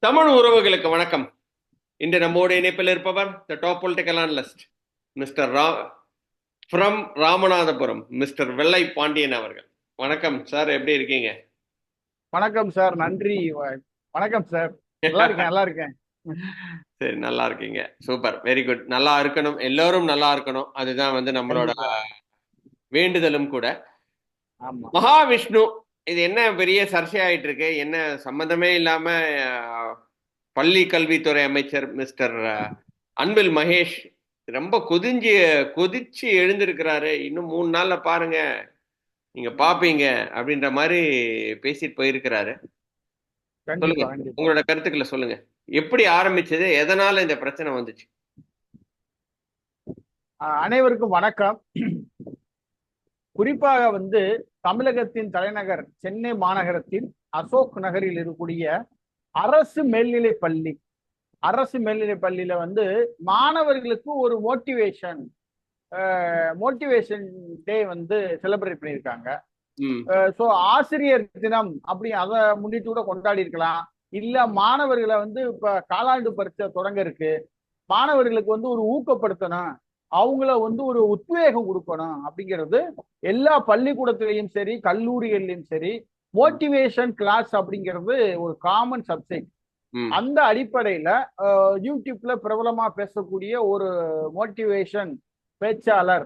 தமிழ் உறவுகளுக்கு வணக்கம். இன்று நம்மோடு இணைப்பில் இருப்பவர் the top political analyst mister from Ramanathapuram, mister வெள்ளை பாண்டியன் அவர்கள். வணக்கம் சார், எப்படி இருக்கீங்க? வணக்கம் சார், நன்றி. வணக்கம் சார், நல்லா இருக்கேன், நல்லா இருக்கேன். சரி, நல்லா இருக்கீங்க. Super, very good. நல்லா இருக்கணும், எல்லோரும் நல்லா இருக்கணும். அதுதான் நம்மளோட கண்டிப்பா. வேண்டுதலும் கூட. ஆமா. மகாவிஷ்ணு, இது என்ன பெரிய சர்ச்சையாயிட்டு இருக்கு? என்ன சம்பந்தமே இல்லாம பள்ளி கல்வித்துறை அமைச்சர் மிஸ்டர் அன்பில் மகேஷ் ரொம்ப கொதிச்சு எழுந்திருக்கிறாரு. இன்னும் 3 நாள்ல பாருங்க, நீங்க பாப்பீங்க அப்படின்ற மாதிரி பேசிட்டு போயிருக்கிறாரு. சொல்லுங்க, கண்டிப்பா, கண்டிப்பா. உங்களோட கருத்துக்களை சொல்லுங்க. எப்படி ஆரம்பிச்சது, எதனால இந்த பிரச்சனை வந்துச்சு? அனைவருக்கும் வணக்கம். குறிப்பாக தமிழகத்தின் தலைநகர் சென்னை மாநகரத்தில் அசோக் நகரில் இருக்கக்கூடிய அரசு மேல்நிலை பள்ளி, அரசு மேல்நிலை பள்ளியில மாணவர்களுக்கு ஒரு மோட்டிவேஷன் டே செலிப்ரேட் பண்ணியிருக்காங்க. ம் ஸோ ஆசிரியர் தினம் அப்படி அதை முன்னிட்டு கூட கொண்டாடி இருக்கலாம். இல்ல மாணவர்களை இப்ப காலாண்டு பரீட்சை தொடங்க இருக்கு, மாணவர்களுக்கு ஒரு ஊக்கப்படுத்தணும், அவங்கள ஒரு உத்வேகம் கொடுக்கணும் அப்படிங்கிறது எல்லா பள்ளிக்கூடத்திலையும் சரி கல்லூரிகளிலும் சரி மோட்டிவேஷன் கிளாஸ் அப்படிங்கிறது ஒரு காமன் சப்ஜெக்ட். ம் அந்த அடிப்படையில யூடியூப்ல பிரபலமா பேசக்கூடிய ஒரு மோட்டிவேஷன் பேச்சாளர்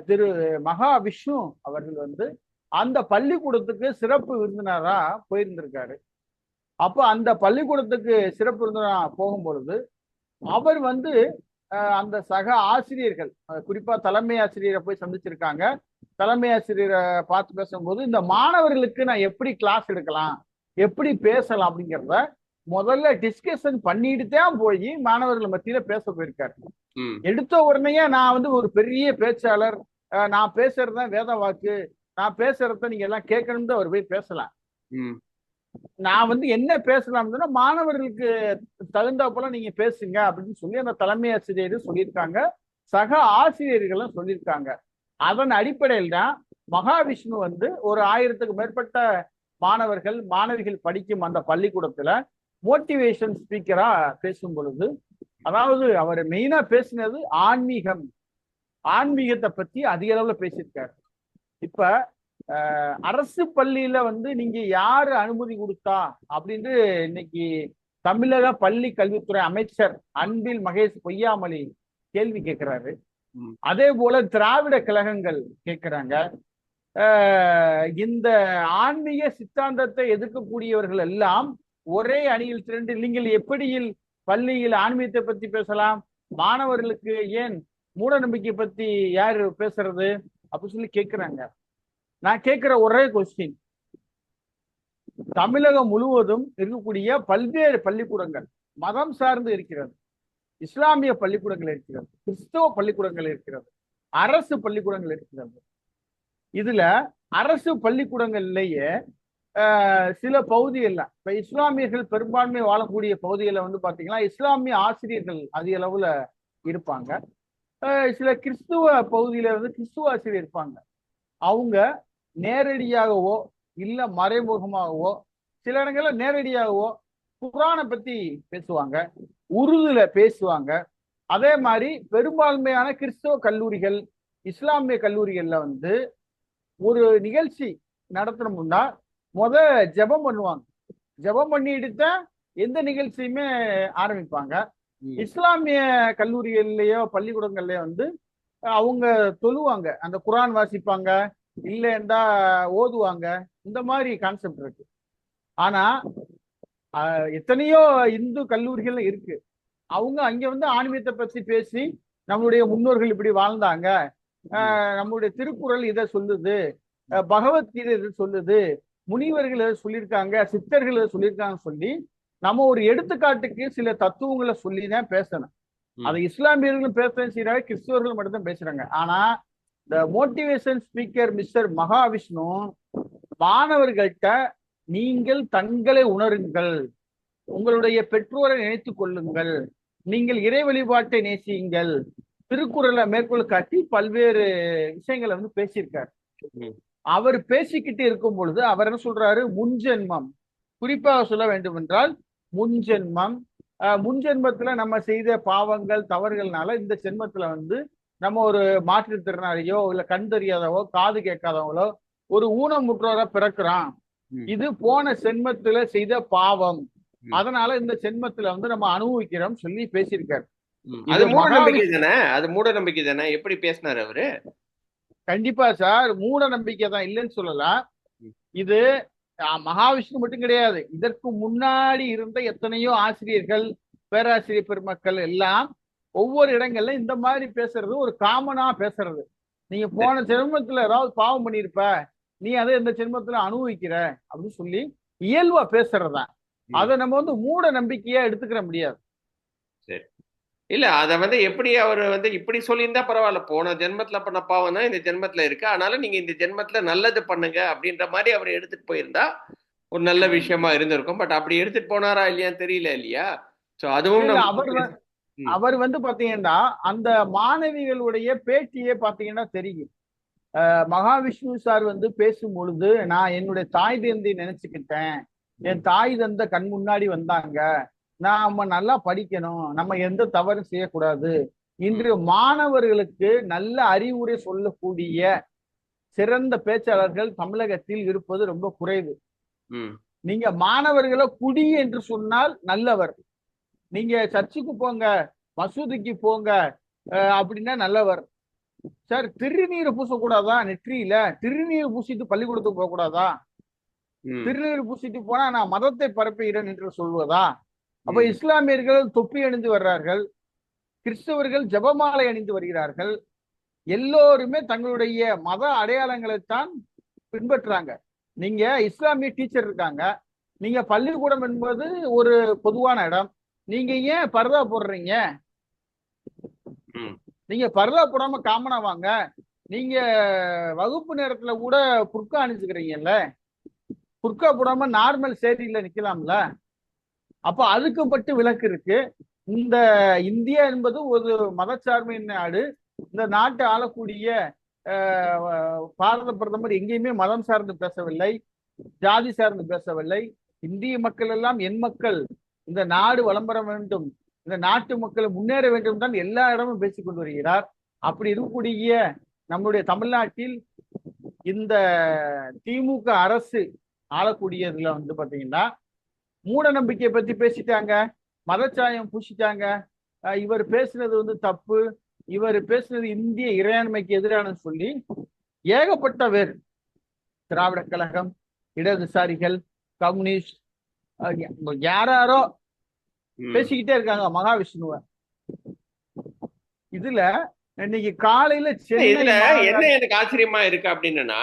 திரு மகாவிஷ்ணு அவர்கள் அந்த பள்ளிக்கூடத்துக்கு சிறப்பு விருந்தினரா போயிருந்திருக்காரு. அப்போ அந்த பள்ளிக்கூடத்துக்கு சிறப்பு விருந்தினரா போகும்பொழுது அவர் அந்த சக ஆசிரியர்கள், குறிப்பா தலைமை ஆசிரியரை போய் சந்திச்சிருக்காங்க. தலைமை ஆசிரியரை பார்த்து பேசும்போது இந்த மாணவர்களுக்கு நான் எப்படி கிளாஸ் எடுக்கலாம், எப்படி பேசலாம் அப்படிங்கிறத முதல்ல டிஸ்கஷன் பண்ணிட்டு தான் போய் மாணவர்கள் மத்தியில பேச போயிருக்காரு. ம் எடுத்த உடனேயே நான் ஒரு பெரிய பேச்சாளர், நான் பேசுறதுதான் வேத வாக்கு, நான் பேசுறத நீங்க எல்லாம் கேட்கணும்னு அவர் போய் பேசலாம். ம் நான் என்ன பேசலாம்னா மாணவர்களுக்கு தகுந்தா போல நீங்க பேசுங்க அப்படின்னு சொல்லி அந்த தலைமை ஆசிரியர் சொல்லியிருக்காங்க, சக ஆசிரியர்களும் சொல்லியிருக்காங்க. அதன் அடிப்படையில் தான் மகாவிஷ்ணு ஒரு 1000க்கு மேற்பட்ட மாணவர்கள் மாணவிகள் படிக்கும் அந்த பள்ளிக்கூடத்துல மோட்டிவேஷன் ஸ்பீக்கரா பேசும் பொழுது, அதாவது அவர் மெயினா பேசினது ஆன்மீகம், ஆன்மீகத்தை பத்தி அதிக அளவுல பேசியிருக்காரு. இப்ப அரசு பள்ளியில நீங்க யாரு அனுமதி கொடுத்தா அப்படின்னு இன்னைக்கு தமிழக பள்ளி கல்வித்துறை அமைச்சர் அன்பில் மகேஷ் பொய்யாமொழி கேள்வி கேட்கிறாரு. ம் அதே போல திராவிட கழகங்கள் கேட்கிறாங்க. இந்த ஆன்மீக சித்தாந்தத்தை எதிர்க்கக்கூடியவர்கள் எல்லாம் ஒரே அணியில் திரண்டு நீங்கள் எப்படி பள்ளியில் ஆன்மீகத்தை பத்தி பேசலாம், மாணவர்களுக்கு ஏன் மூட நம்பிக்கை பத்தி யாரு பேசுறது அப்படின்னு சொல்லி கேட்கிறாங்க. நான் கேட்கிற ஒரே கொஸ்டின், தமிழகம் முழுவதும் இருக்கக்கூடிய பல்வேறு பள்ளிக்கூடங்கள் மதம் சார்ந்து இருக்கிறது. இஸ்லாமிய பள்ளிக்கூடங்கள் இருக்கிறது, கிறிஸ்தவ பள்ளிக்கூடங்கள் இருக்கிறது, அரசு பள்ளிக்கூடங்கள் இருக்கிறது. இதுல அரசு பள்ளிக்கூடங்கள்லயே சில பகுதிகள்ல இப்ப இஸ்லாமியர்கள் பெரும்பான்மை வாழக்கூடிய பகுதிகளில் பாத்தீங்கன்னா இஸ்லாமிய ஆசிரியர்கள் அதிக அளவுல இருப்பாங்க. சில கிறிஸ்துவ பகுதியில கிறிஸ்துவ ஆசிரியர் இருப்பாங்க. அவங்க நேரடியாகவோ இல்ல மறைமுகமாகவோ, சில இடங்கள்ல நேரடியாகவோ குர்ஆனை பத்தி பேசுவாங்க, உருதுல பேசுவாங்க. அதே மாதிரி பெரும்பான்மையான கிறிஸ்தவ கல்லூரிகள் இஸ்லாமிய கல்லூரிகள்ல ஒரு நிகழ்ச்சி நடத்தணும்னா ஜெபம் பண்ணுவாங்க. ஜெபம் பண்ணிட்டு தான் எந்த நிகழ்ச்சியுமே ஆரம்பிப்பாங்க. ம் இஸ்லாமிய கல்லூரிகள்லயோ பள்ளிக்கூடங்கள்லயோ அவங்க தொழுவாங்க, அந்த குர்ஆன் வாசிப்பாங்க, இல்லைண்டா ஓதுவாங்க. இந்த மாதிரி கான்செப்ட் இருக்கு. ஆனா எத்தனையோ இந்து கல்லூரிகள் இருக்கு. அவங்க அங்க ஆன்மீகத்தை பத்தி பேசி நம்மளுடைய முன்னோர்கள் இப்படி வாழ்ந்தாங்க, ம் நம்மளுடைய திருக்குறள் இதை சொல்லுது, பகவத்கீதை இதை சொல்லுது, முனிவர்கள் இதை சொல்லியிருக்காங்க, சித்தர்கள் இதை சொல்லியிருக்காங்கன்னு சொல்லி நம்ம ஒரு எடுத்துக்காட்டுக்கு சில தத்துவங்களை சொல்லிதான் பேசணும். அதை இஸ்லாமியர்களும் பேச செய்யறாங்க, கிறிஸ்தவர்கள் மட்டும்தான் பேசுறாங்க. ஆனா இந்த மோட்டிவேஷன் ஸ்பீக்கர் மிஸ்டர் மகாவிஷ்ணு மாணவர்கள்ட்ட நீங்கள் தங்களை உணருங்கள், உங்களுடைய பெற்றோரை நினைத்துக் கொள்ளுங்கள், நீங்கள் இறை வழிபாட்டை நேசியுங்கள், திருக்குறளை மேற்கோள் காட்டி பல்வேறு விஷயங்களை பேசியிருக்காரு. ம் அவர் பேசிக்கிட்டு இருக்கும் பொழுது அவர் என்ன சொல்றாரு, முன்ஜென்மம், குறிப்பாக சொல்ல வேண்டும் என்றால் முன் ஜென்மம், முன் ஜென்மத்துல நம்ம செய்த பாவங்கள் தவறுகள்னால இந்த ஜென்மத்துல வந்து நம்ம ஒரு மாற்றுத்திறனாளியோ இல்ல கண் தெரியாதவோ காது கேட்காதவங்களோ ஒரு ஊனமுற்றோரா பிறக்கிறான். ம், இது போன ஜென்மத்துல செய்த பாவம், ம், அதனால இந்த ஜென்மத்துல வந்து நம்ம அனுபவிக்கிறோம் சொல்லி பேசியிருக்காரு. ம். அது இது மூட நம்பிக்கை மகாவிஷ்ணு. தானே, அது மூட நம்பிக்கை தானே. எப்படி பேசினாரு அவரு? கண்டிப்பா சார், மூட நம்பிக்கை தான், இல்லைன்னு சொல்லலாம். ம், இது மகாவிஷ்ணு மட்டும் கிடையாது, இதற்கு முன்னாடி இருந்த எத்தனையோ ஆசிரியர்கள் பேராசிரியர் பெருமக்கள் எல்லாம் ஒவ்வொரு இடங்கள்ல இந்த மாதிரி பேசுறது ஒரு காமனா பேசுறது. நீங்க சரி. போன ஜென்மத்துல ஏதாவது பாவம் பண்ணியிருப்ப, நீ அதை இந்த ஜென்மத்துல அனுபவிக்கிற அப்படின்னு சொல்லி இயல்பா பேசுறதுதான். ம், அதை நம்ம வந்து மூட நம்பிக்கையா எடுத்துக்கிற முடியாது. சரி. இல்ல அத வந்து எப்படி அவரு வந்து இப்படி சொல்லியிருந்தா பரவாயில்ல. போன ஜென்மத்துல பண்ண பாவம் தான் இந்த ஜென்மத்துல இருக்கு. அதனால நீங்க இந்த ஜென்மத்துல நல்லது பண்ணுங்க அப்படின்ற மாதிரி அவர் எடுத்துட்டு போயிருந்தா ஒரு நல்ல விஷயமா இருந்திருக்கும். பட் அப்படி எடுத்துட்டு போனாரா இல்லையான்னு தெரியல இல்லையா? சோ இல்ல அதுவும் இல்ல, நம்ம அவர் ம், அவர் வந்து பாத்தீங்கன்னா அந்த மாணவிகளுடைய பேட்டியே பாத்தீங்கன்னா தெரியும். மகாவிஷ்ணு சார் வந்து பேசும் பொழுது, நான் என்னுடைய தாய் தந்தை நினைச்சுக்கிட்டேன், என் தாய் தந்தை கண் முன்னாடி வந்தாங்க, நாம நல்லா படிக்கணும், நம்ம எந்த தவறும் செய்யக்கூடாது, ம், இன்று மாணவர்களுக்கு நல்ல அறிவுரை சொல்லக்கூடிய சிறந்த பேச்சாளர்கள் தமிழகத்தில் இருப்பது ரொம்ப குறைவு. ம், நீங்க மாணவர்களை குடி என்று சொன்னால் நல்லவர், நீங்க சர்ச்சுக்கு போங்க, மசூதிக்கு போங்க அப்படின்னா நல்லவர். சார், திருநீர் பூசக்கூடாதா நெற்றியில? திருநீர் பூசிட்டு பள்ளிக்கூடத்துக்கு போக கூடாதா? ம், திருநீர் பூசிட்டு போனா நான் மதத்தை பரப்புகிறேன் என்று சொல்வதா? அப்ப ம், இஸ்லாமியர்கள் தொப்பி அணிந்து வர்றார்கள், கிறிஸ்தவர்கள் ஜெபமாலை அணிந்து வருகிறார்கள், எல்லோருமே தங்களுடைய மத அடையாளங்களைத்தான் பின்பற்றுறாங்க. நீங்க இஸ்லாமிய டீச்சர் இருக்காங்க, நீங்க பள்ளிக்கூடம் என்பது ஒரு பொதுவான இடம், நீங்க ஏன் பர்தா போடுறீங்க? ம், நீங்க பர்தா போடாம காமனா வாங்க. நீங்க வகுப்பு நேரத்துல கூட புர்கா அணிஞ்சுக்கிறீங்கல்ல, புர்கா போடாம நார்மல் சேரியில நிக்கலாம்ல. அப்ப அதுக்கு மட்டும் விலக்கு இருக்கு. இந்த இந்தியா என்பது ஒரு மதச்சார்பின் நாடு. இந்த நாட்டை ஆளக்கூடிய பாரத பிரதமர் எங்கேயுமே மதம் சார்ந்து பேசவில்லை, ஜாதி சார்ந்து பேசவில்லை. இந்திய மக்கள் எல்லாம் என் மக்கள், இந்த நாடு வளம் பெற வேண்டும், இந்த நாட்டு மக்கள் முன்னேற வேண்டும் தான் எல்லா இடமும் பேசிக் கொண்டு வருகிறார். அப்படி இருக்கக்கூடிய நம்முடைய தமிழ்நாட்டில் இந்த திமுக அரசு ஆளக்கூடியதுல வந்து பாத்தீங்கன்னா மூட நம்பிக்கையை பத்தி பேசிட்டாங்க, மதச்சாயம் பூசிட்டாங்க. இவர் பேசுனது வந்து தப்பு, இவர் பேசுனது இந்திய இறையாண்மைக்கு எதிரானு சொல்லி ஏகப்பட்ட பேர், திராவிட கழகம், இடதுசாரிகள், கம்யூனிஸ்ட், யாராரோ ம். பேசிக்கிட்டே இருக்காங்க மகாவிஷ்ணுவ. இதுல இன்னைக்கு காலையில சென்னை இதுல என்ன மாநகர எனக்கு ஆச்சரியமா இருக்கு அப்படின்னா,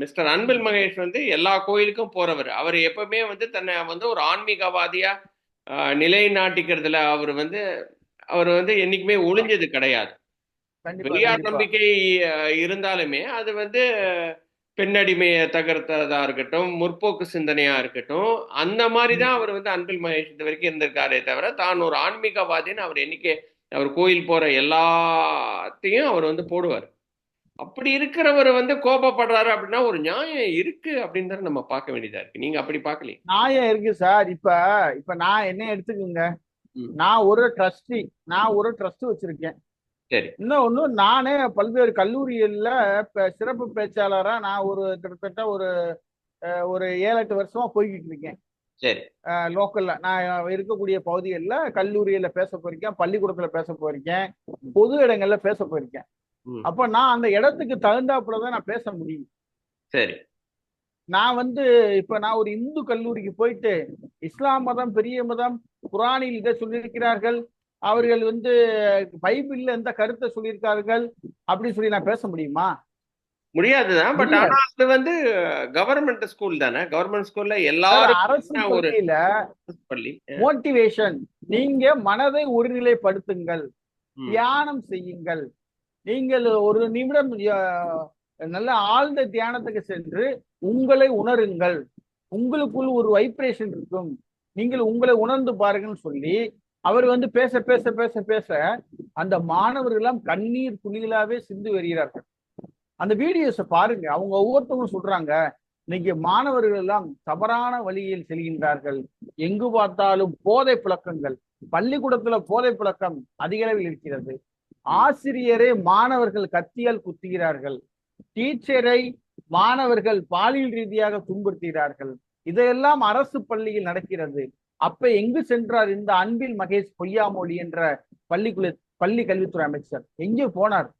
மிஸ்டர் அன்பில் மகேஷ் வந்து எல்லா கோயிலுக்கும் போறவர். அவர் எப்பவுமே வந்து தன்னை வந்து ஒரு ஆன்மீகவாதியா நிலைநாட்டிக்கிறதுல அவர் வந்து என்னைக்குமே ஒளிஞ்சது கிடையாது. கண்டிப்பா பெரியார் கண்டிப்பா. நம்பிக்கை இருந்தாலுமே அது வந்து பெண்ணடிமையை தகர்த்ததா இருக்கட்டும், முற்போக்கு சிந்தனையா இருக்கட்டும், அந்த மாதிரி தான் அவர் வந்து அன்பில் மகேஷ் இது வரைக்கும் இருந்திருக்காரே தவிர, தான் ஒரு ஆன்மீகவாதின்னு அவர் என்னைக்கு அவர் கோயில் போற எல்லாத்தையும் அவர் வந்து போடுவார். அப்படி இருக்கிறவர் வந்து கோபப்படுறாரு அப்படின்னா ஒரு நியாயம் இருக்கு அப்படின்னு தான் நம்ம பார்க்க வேண்டியதா இருக்கு. நீங்க அப்படி பார்க்கலையே. நியாயம் இருக்கு சார். இப்ப இப்ப நான் என்ன எடுத்துக்கோங்க, ம். நான் ஒரு ட்ரஸ்டி, நான் ஒரு ட்ரஸ்ட் வச்சிருக்கேன். சரி, இன்னொன்னு, நானே பல்வேறு கல்லூரிகள்ல சிறப்பு பேச்சாளரா நான் ஒரு கிட்டத்தட்ட ஒரு 7-8 வருஷமா போய்கிட்டு இருக்கேன். சரி. லோக்கல்ல நான் இருக்கக்கூடிய பகுதிகளில் கல்லூரியில பேச போயிருக்கேன், பள்ளிக்கூடத்துல பேச போயிருக்கேன், பொது இடங்கள்ல பேச போயிருக்கேன். ம். அப்ப நான் அந்த இடத்துக்கு தகுந்தாப்புலதான் நான் பேச முடியும். சரி. நான் வந்து இப்ப நான் ஒரு இந்து கல்லூரிக்கு போயிட்டு இஸ்லாம் மதம் பெரிய மதம், குரானில் இதை சொல்லியிருக்கிறார்கள், அவர்கள் வந்து பைபிள்ல எந்த கருத்தை சொல்லியிருக்கார்கள் அப்படின்னு சொல்லி நான் பேச முடியுமா? முடியாதுதான். பட் ஆனா முடியாது. அது வந்து கவர்மெண்ட் ஸ்கூல் தானே. கவர்மெண்ட் ஸ்கூல்ல சார், எல்லாரும் அரசு ஒரு பள்ளியில பள்ளி. மோட்டிவேஷன், நீங்க மனதை ஒருநிலைப்படுத்துங்கள், ம். தியானம் செய்யுங்கள், நீங்கள் ஒரு நிமிடம் நல்ல ஆழ்ந்த தியானத்துக்கு சென்று உங்களை உணருங்கள், உங்களுக்குள் ஒரு வைப்ரேஷன் இருக்கும், நீங்கள் உங்களை உணர்ந்து பாருங்கன்னு சொல்லி அவர் வந்து பேச பேச பேச பேச அந்த மாணவர்கள் எல்லாம் கண்ணீர் துளிகளாவே சிந்து வருகிறார்கள். அந்த வீடியோஸை பாருங்க, அவங்க ஒவ்வொருத்தவங்களும் சொல்றாங்க, இன்னைக்கு மாணவர்கள் எல்லாம் தவறான வழியில் செல்கின்றார்கள். எங்கு பார்த்தாலும் போதை பழக்கங்கள். பள்ளிக்கூடத்துல போதை பழக்கம் அதிக அளவில் இருக்கிறது. ஆசிரியரே மாணவர்கள் கத்தியால் குத்துகிறார்கள். டீச்சரை மாணவர்கள் பாலியல் ரீதியாக துன்புறுத்துகிறார்கள். இதையெல்லாம் அரசு பள்ளியில் நடக்கிறது. அப்ப எங்கு சென்றார் இந்த அன்பில் மகேஷ் பொய்யாமொழி என்ற பள்ளி கல்வித்துறை அமைச்சர்? எங்கே போனார்?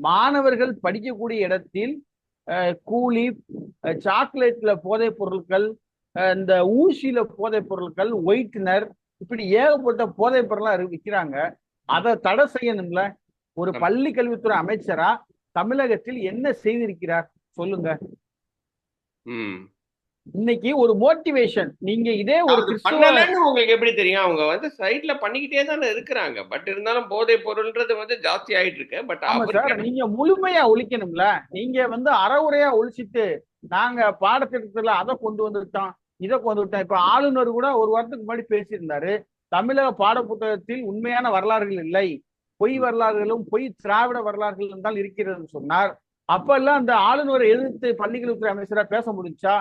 மாணவர்கள் படிக்கக்கூடிய இடத்தில் கூலி, சாக்லேட்ல போதைப் பொருட்கள், இந்த ஊசியில போதைப் பொருட்கள், ஒயிட்னர், இப்படி ஏகப்பட்ட போதைப் பொருள்லாம் விற்கிறாங்க. அதை தடை செய்யணும்ல. ஒரு பள்ளி கல்வித்துறை அமைச்சரா தமிழகத்தில் என்ன செய்திருக்கிறார் சொல்லுங்க. இன்னைக்கு ஒரு மோட்டிவேஷன். நீங்க இதே ஒரு பண்ணலன்னு உங்களுக்கு எப்படி தெரியும்? அவங்க வந்து சைட்ல பண்ணிக்கிட்டே தானே இருக்கிறாங்க. பட் இருந்தாலும் போதை பொருள்ன்றது வந்து ஜாஸ்தி ஆயிட்டு இருக்கு. பட் நீங்க முழுமையா ஒழிக்கணும்ல. நீங்க வந்து அறவுரையா ஒழிச்சிட்டு நாங்க பாடத்திட்டத்துல அதை கொண்டு வந்துட்டோம், இதை கொண்டு விட்டோம். இப்ப ஆளுநர் கூட ஒரு வாரத்துக்கு முன்னாடி பேசியிருந்தாரு, தமிழக பாட புத்தகத்தில் உண்மையான வரலாறுகள் இல்லை, பொய் வரலாறுகளும் பொய் திராவிட வரலாறுகளும் தான் இருக்கிறதுன்னு சொன்னார். அப்ப எல்லாம் அந்த ஆளுநரை எதிர்த்து பள்ளிக்கல்வித்துறை அமைச்சரா பேச முடிஞ்சா?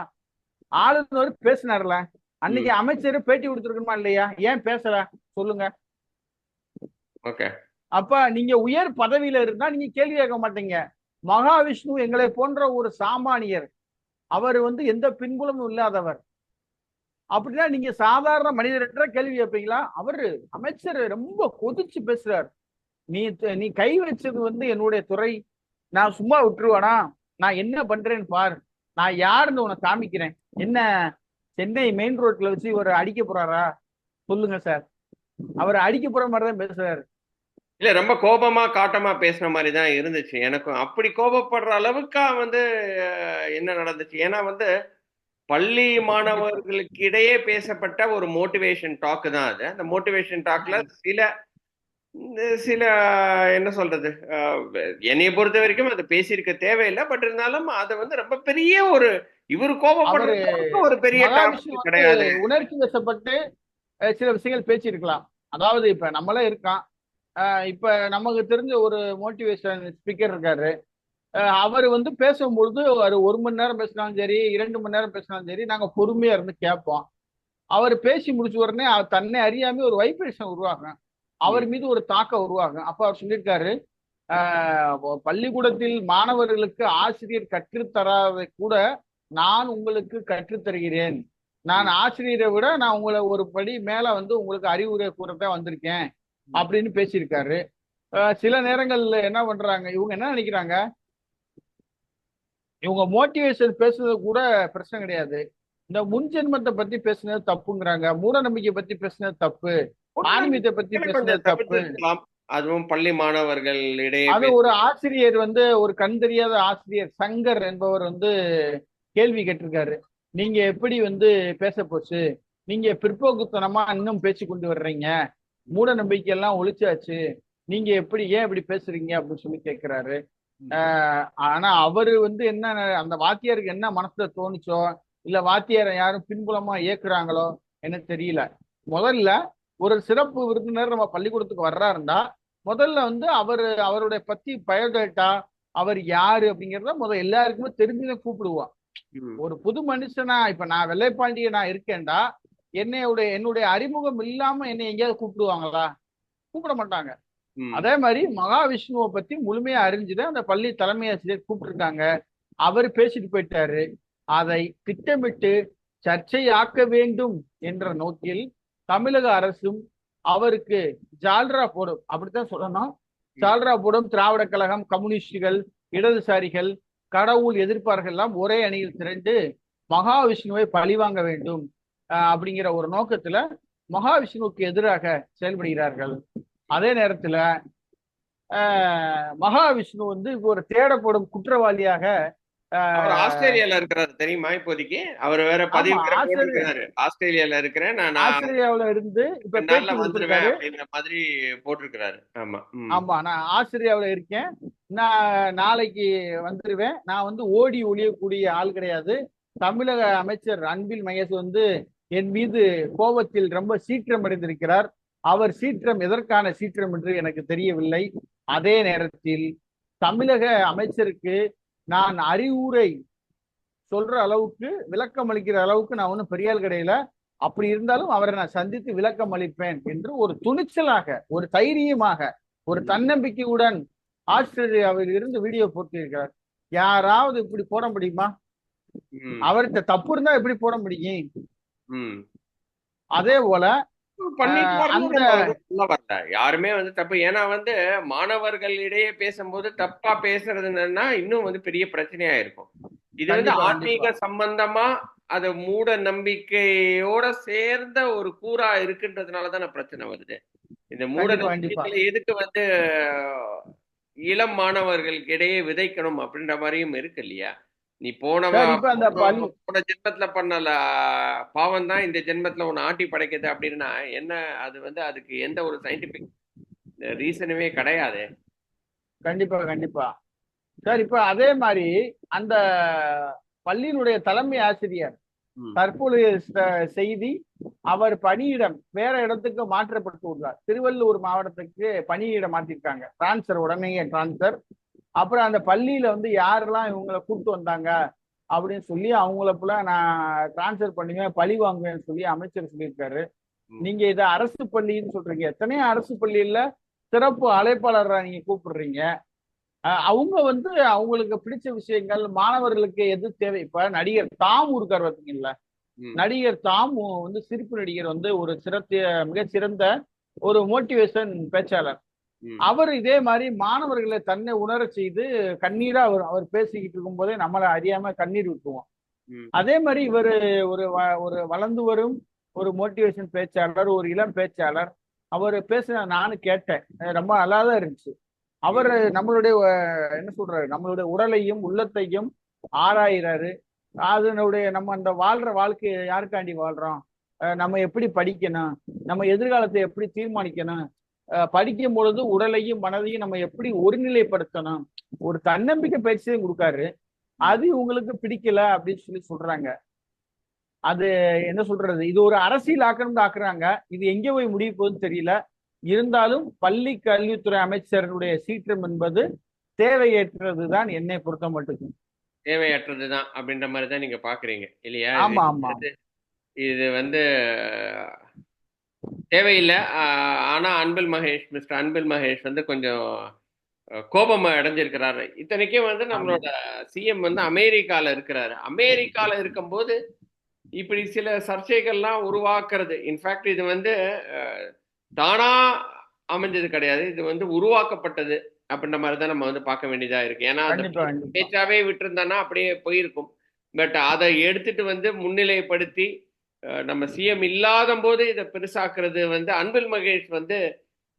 ஆளுநர் பேசினார்ல, அன்னைக்கு அமைச்சர் பேட்டி கொடுத்துருக்கணுமா இல்லையா? ஏன் பேசல சொல்லுங்க. அப்ப நீங்க உயர் பதவியில இருந்தா நீங்க கேள்வி கேட்க மாட்டீங்க. மகாவிஷ்ணு எங்களை போன்ற ஒரு சாமானியர், அவர் வந்து எந்த பின்புலமும் இல்லாதவர். அப்படின்னா நீங்க சாதாரண மனிதர்கிட்ட கேள்வி கேட்பீங்களா? அவரு அமைச்சர் ரொம்ப கொதிச்சு பேசுறார். நீ கை வச்சது வந்து என்னுடைய துறை, நான் சும்மா விட்டுருவானா? நான் என்ன பண்றேன்னு பார், நான் யாருன்னு உனக்கு காமிக்கிறேன். என்ன சென்னை மெயின் ரோட்ல வச்சு ஒரு அடிக்க போறாரா? சொல்லுங்க சார். அவர் அடிக்க போற மாதிரிதான் பேசுறாரு. இல்ல, ரொம்ப கோபமா காட்டமா பேசுற மாதிரி தான் இருந்துச்சு எனக்கும். அப்படி கோபப்படுற அளவுக்கா வந்து என்ன நடந்துச்சு? ஏன்னா வந்து பள்ளி மாணவர்களுக்கு இடையே பேசப்பட்ட ஒரு மோட்டிவேஷன் டாக் தான் அது. அந்த மோட்டிவேஷன் டாக்ல சில என்ன சொல்றது, என்னைய பொறுத்த வரைக்கும் அது பேசியிருக்க தேவையில்லை. பட் இருந்தாலும் அதை வந்து ரொம்ப பெரிய ஒரு இவரு கோபப்படுற ஒரு பெரிய கிடையாது. உணர்ச்சி வசப்பட்டு சில விஷயங்கள் பேசியிருக்கலாம். அதாவது இப்ப நம்மளே இருக்கான், இப்ப நமக்கு தெரிஞ்ச ஒரு மோட்டிவேஷன் ஸ்பீக்கர் இருக்காரு. அவர் வந்து பேசும்பொழுது ஒரு மணி நேரம் பேசினாலும் சரி, 2 மணி நேரம் பேசினாலும் சரி, நாங்க பொறுமையா இருந்து கேட்போம். அவர் பேசி முடிச்ச உடனே தன்னை அறியாம ஒரு வைப்ரேஷன் உருவாகும், அவர் மீது ஒரு தாக்கம் உருவாகும். அப்ப அவர் சொல்லியிருக்காரு, பள்ளிக்கூடத்தில் மாணவர்களுக்கு ஆசிரியர் கற்றுத்தராதை கூட நான் உங்களுக்கு கற்றுத்தருகிறேன். நான் ஆசிரியரை விட நான் உங்களை ஒரு படி மேல வந்து உங்களுக்கு அறிவுரை கூறத்தான் வந்திருக்கேன் அப்படின்னு பேசியிருக்காரு. சில நேரங்கள்ல என்ன பண்றாங்க இவங்க, என்ன நினைக்கிறாங்க, இவங்க மோட்டிவேஷன் பேசுறது கூட பிரச்சனை கிடையாது, இந்த முன்ஜென்மத்தை பத்தி பேசுனது தப்புங்கிறாங்க, மூட நம்பிக்கை பத்தி பேசுனது தப்பு, ஆன்மீகத்தை பத்தி பேசுனது தப்பு. அதுவும் பள்ளி மாணவர்கள் இடையே அது ஒரு ஆசிரியர் வந்து, ஒரு கண் தெரியாத ஆசிரியர் சங்கர் என்பவர் வந்து கேள்வி கேட்டிருக்காரு, நீங்க எப்படி வந்து பேச போச்சு, நீங்க பிற்போக்குத்தனமா இன்னும் பேச்சு கொண்டு வர்றீங்க, மூட நம்பிக்கை எல்லாம் ஒழிச்சாச்சு, நீங்க எப்படி ஏன் இப்படி பேசுறீங்க அப்படின்னு சொல்லி கேட்கிறாரு. ஆனா அவரு வந்து என்ன, அந்த வாத்தியாருக்கு என்ன மனசுல தோணுச்சோ, இல்ல வாத்தியாரை யாரும் பின்புலமா இயக்குறாங்களோ எனக்கு தெரியல. முதல்ல ஒரு சிறப்பு விருந்தினர் நம்ம பள்ளிக்கூடத்துக்கு வர்றாருந்தா முதல்ல வந்து அவருடைய பத்தி பயோடேட்டா, அவர் யாரு அப்படிங்கிறத முதல்ல எல்லாருக்குமே தெரிஞ்சுதான் கூப்பிடுவோம். ஒரு புது மனுஷனா, இப்ப நான் வெள்ளைப்பாண்டிய நான் இருக்கேன்டா, என்னுடைய அறிமுகம் இல்லாம என்னை எங்கேயாவது கூப்பிடுவாங்களா? கூப்பிட மாட்டாங்க. அதே மாதிரி மகாவிஷ்ணுவை பத்தி முழுமையா அறிஞ்சுதான் அந்த பள்ளி தலைமை ஆசிரியர் கூப்பிட்டுருக்காங்க. அவர் பேசிட்டு போயிட்டாரு. அதை திட்டமிட்டு சர்ச்சையாக்க வேண்டும் என்ற நோக்கில் தமிழக அரசும் அவருக்கு ஜால்ரா போடும், அப்படித்தான் சொல்லணும், ஜால்ரா போடும். திராவிட கழகம், கம்யூனிஸ்டுகள், இடதுசாரிகள், கடவுள் எதிர்ப்பார்கள் எல்லாம் ஒரே அணியில் திரண்டு மகாவிஷ்ணுவை பழிவாங்க வேண்டும் அப்படிங்கிற ஒரு நோக்கத்துல மகாவிஷ்ணுவுக்கு எதிராக செயல்படுகிறார்கள். அதே நேரத்துல மகாவிஷ்ணு வந்து ஒரு தேடப்படும் குற்றவாளியாக ஆஸ்திரேலியால இருக்கிறாரு தெரியுமா? இப்போதைக்கு அவர் வேற பதிவு ஆஸ்திரேலியால இருக்கிறேன், நான் ஆஸ்திரேலியாவில இருந்து இப்ப வந்துருவேன் அப்படிங்கிற மாதிரி போட்டிருக்கிறாரு. ஆமா ஆமா, நான் ஆஸ்திரேலியாவில இருக்கேன், நான் நாளைக்கு வந்துருவேன், நான் வந்து ஓடி ஒழியக்கூடிய ஆள் கிடையாது. தமிழக அமைச்சர் அன்பில் மகேஷ் வந்து என் மீது கோபத்தில் ரொம்ப சீற்றம் அடைந்திருக்கிறார். அவர் சீற்றம் எதற்கான சீற்றம் என்று எனக்கு தெரியவில்லை. அதே நேரத்தில் தமிழக அமைச்சருக்கு நான் அறிவுரை சொல்ற அளவுக்கு, விளக்கம் அளிக்கிற அளவுக்கு நான் ஒன்றும் பெரியாள் கிடையில. அப்படி இருந்தாலும் அவரை நான் சந்தித்து விளக்கம் அளிப்பேன் என்று ஒரு துணிச்சலாக, ஒரு தைரியமாக, ஒரு தன்னம்பிக்கையுடன் ஆஸ்திரேலியாவில் இருந்து வீடியோ போட்டிருக்கிறார். யாராவது இப்படி போட முடியுமா? அவர்கிட்ட தப்பு இருந்தா எப்படி போட முடியும்? அதே போல பண்ணிட்டு அந்த சொல்ல வரல, யாருமே வந்து தப்பு. ஏன்னா வந்து மாணவர்களிடையே பேசும்போது தப்பா பேசுறது என்னன்னா இன்னும் வந்து பெரிய பிரச்சனையா இருக்கும். இது வந்து கண்டிப்பா ஆன்மீக கண்டிப்பா சம்பந்தமா அது மூட நம்பிக்கையோட சேர்ந்த ஒரு கூறா இருக்குன்றதுனாலதான பிரச்சனை வருது. இந்த மூட கண்டிப்பா கண்டிப்பா நம்பிக்கைகளை எதுக்கு வந்து இளம் மாணவர்களுக்கு இடையே விதைக்கணும் அப்படின்ற மாதிரியும் இருக்கு இல்லையா? நீ சார் இப்ப அந்த போன ஜென்மத்துல பண்ணல பாவம் தான் இந்த ஜென்மத்துல உன்னை ஆட்டி படைக்குது அப்படின்னா என்ன? அது வந்து அதுக்கு எந்த ஒரு சயின்டிபிக் ரீசனுமே கிடையாது. கண்டிப்பா கண்டிப்பா சார். இப்ப அதே மாதிரி அந்த பள்ளியினுடைய தலைமை ஆசிரியர் தற்போதைய செய்தி, அவர் பணியிடம் வேற இடத்துக்கு மாற்றப்பட்டு உள்ளார். திருவள்ளூர் மாவட்டத்துக்கு பணியிடம் மாத்திருக்காங்க, டிரான்ஸ்பர், உடனே டிரான்ஸ்பர். அப்புறம் அந்த பள்ளியில வந்து யாரெல்லாம் இவங்களை கூப்பிட்டு வந்தாங்க அப்படின்னு சொல்லி அவங்கள போல நான் டிரான்ஸ்பர் பண்ணுவேன், பழி வாங்குவேன்னு சொல்லி அமைச்சர் சொல்லியிருக்காரு. நீங்க இதை அரசு பள்ளின்னு சொல்றீங்க, எத்தனையோ அரசு பள்ளியில சிறப்பு அழைப்பாளராக நீங்க கூப்பிடுறீங்க. அவங்க வந்து அவங்களுக்கு பிடிச்ச விஷயங்கள், மாணவர்களுக்கு எது தேவை. இப்ப நடிகர் தாமு இருக்கார் பார்த்தீங்கல்ல, நடிகர் தாமு வந்து சிரிப்பு நடிகர், வந்து ஒரு மிகச்சிறந்த ஒரு மோட்டிவேஷன் பேச்சாளர். அவர் இதே மாதிரி மாணவர்களை தன்னை உணர செய்து கண்ணீரா அவர் பேசிக்கிட்டு இருக்கும் போதே நம்மளை அறியாம கண்ணீர் விட்டுருவோம். அதே மாதிரி இவர் ஒரு வளர்ந்து வரும் ஒரு மோட்டிவேஷன் பேச்சாளர், ஒரு இளம் பேச்சாளர். அவர் பேசின நானும் கேட்டேன், ரொம்ப நல்லாதான் இருந்துச்சு. அவர் நம்மளுடைய என்ன சொல்றாரு, நம்மளுடைய உடலையும் உள்ளத்தையும் ஆராயிறாரு. அதனுடைய நம்ம அந்த வாழ்ற வாழ்க்கையை யாருக்காண்டி வாழ்றோம், நம்ம எப்படி படிக்கணும், நம்ம எதிர்காலத்தை எப்படி தீர்மானிக்கணும், படிக்கும் பொழுது உடலையும் மனதையும் நம்ம எப்படி ஒருநிலைப்படுத்தணும், ஒரு தன்னம்பிக்கை பயிற்சியும் கொடுக்காரு. அது உங்களுக்கு பிடிக்கல அப்படின்னு சொல்லி சொல்றாங்க. அது என்ன சொல்றது, இது ஒரு அரசியல் ஆக்கணும் ஆக்குறாங்க. இது எங்க போய் முடிய போகுதுன்னு தெரியல. இருந்தாலும் பள்ளி கல்வித்துறை அமைச்சருடைய சீற்றம் என்பது தேவையற்றதுதான் என்னை பொறுத்த மட்டும். தேவையற்றதுதான் அப்படின்ற மாதிரி தான் நீங்க பாக்குறீங்க இல்லையா? ஆமா ஆமா இது வந்து தேவையில்லை. ஆனா மிஸ்டர் அன்பில் மகேஷ் வந்து கொஞ்சம் கோபம் அடைஞ்சிருக்கிறாரு. இத்தனைக்கும் வந்து நம்மளோட சிஎம் வந்து அமெரிக்கால இருக்கிறாரு. அமெரிக்கால இருக்கும்போது இப்படி சில சர்ச்சைகள்லாம் உருவாக்குறது, இன்ஃபேக்ட் இது வந்து தானா அமைஞ்சது கிடையாது, இது வந்து உருவாக்கப்பட்டது அப்படின்ற மாதிரி தான் நம்ம வந்து பார்க்க வேண்டியதா இருக்கு. ஏன்னா அந்த பேச்சாவே விட்டுருந்தானா அப்படியே போயிருக்கும். பட் அதை எடுத்துட்டு வந்து முன்னிலைப்படுத்தி நம்ம சிஎம் இல்லாத போது இதை பெருசாக்குறது வந்து அன்பில் மகேஷ் வந்து